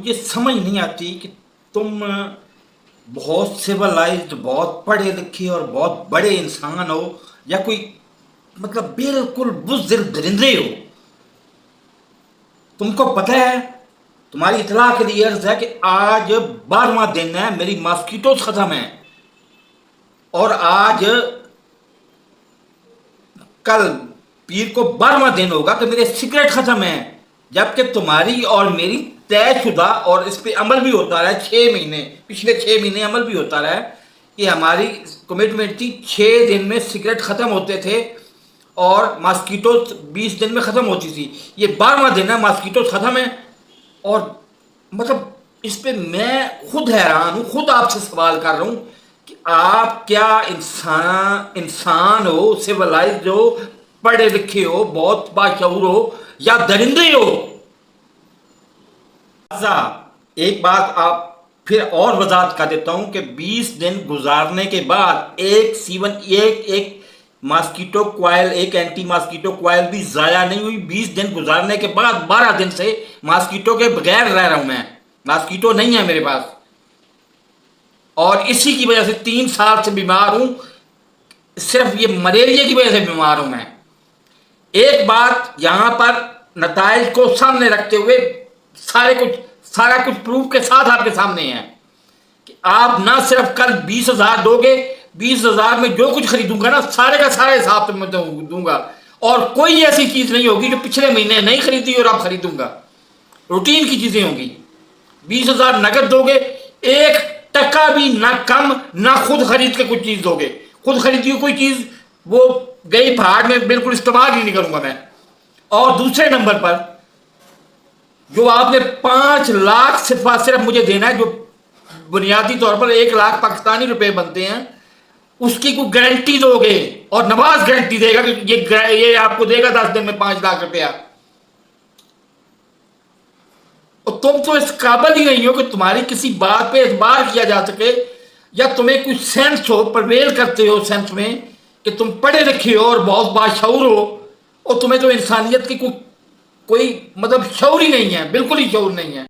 مجھے سمجھ نہیں آتی کہ تم بہت سویلائزڈ، بہت پڑھے لکھے اور بہت بڑے انسان ہو، یا کوئی مطلب بالکل بزدل درندے ہو۔ تم کو پتہ ہے، تمہاری اطلاع کے لیے عرض ہے کہ آج 12واں دن ہے، میری ماسکیٹوز ختم ہیں، اور آج کل پیر کو 12واں دن ہوگا کہ میرے سگریٹ ختم ہیں، جبکہ تمہاری اور میری طے شدہ، اور اس پہ عمل بھی ہوتا رہا ہے 6 مہینے، پچھلے 6 مہینے عمل بھی ہوتا رہا ہے کہ ہماری کمٹمنٹ تھی 6 دن میں سگریٹ ختم ہوتے تھے اور ماسکیٹو 20 دن میں ختم ہوتی تھی۔ یہ 12واں دن ہے، ماسکیٹو ختم ہے، اور مطلب اس پہ میں خود حیران ہوں، خود آپ سے سوال کر رہا ہوں کہ آپ کیا انسان ہو، سویلائزڈ ہو، پڑھے لکھے ہو، بہت باشعور ہو، یا درندے ہو؟ ایک بات آپ پھر اور وضاحت کر دیتا ہوں کہ 20 دن گزارنے کے بعد ایک ماسکیٹو کوائل، ایک اینٹی ماسکیٹو کوائل بھی ضائع نہیں ہوئی۔ 20 دن گزارنے کے بعد 12 دن سے ماسکیٹو کے بغیر رہ رہا ہوں میں، ماسکیٹو نہیں ہے میرے پاس، اور اسی کی وجہ سے 3 سال سے بیمار ہوں، صرف یہ ملیریا کی وجہ سے بیمار ہوں میں۔ ایک بات یہاں پر نتائج کو سامنے رکھتے ہوئے سارا کچھ پروف کے ساتھ آپ کے سامنے ہے کہ آپ نہ صرف کل 20,000 دو گے، 20,000 میں جو کچھ خریدوں گا نا، سارے کا سارا حساب میں دوں گا، اور کوئی ایسی چیز نہیں ہوگی جو پچھلے مہینے نہیں خریدی اور اب خریدوں گا، روٹین کی چیزیں ہوں گی۔ 20,000 نقد دو گے، 1 ٹکا بھی نہ کم، نہ خود خرید کے کچھ چیز دو گے۔ خود خریدی ہوئی کوئی چیز وہ گئی پہاڑ میں، بالکل استعمال ہی نہیں کروں گا میں۔ اور دوسرے نمبر پر جو آپ نے 5 لاکھ صرف مجھے دینا ہے، جو بنیادی طور پر 1 لاکھ پاکستانی روپے بنتے ہیں، اس کی کوئی گارنٹی دو گے، اور نواز گارنٹی دے گا کہ یہ آپ کو دے گا 10 دن میں 5 لاکھ روپیہ۔ اور تم تو اس قابل ہی نہیں ہو کہ تمہاری کسی بات پہ اعتبار کیا جا سکے، یا تمہیں کوئی سینس ہو، پرویل کرتے ہو سینس میں کہ تم پڑھے لکھے ہو اور بہت باشعور ہو، اور تمہیں تو انسانیت کی کوئی مطلب شعور ہی نہیں ہے، بالکل ہی شعور نہیں ہے۔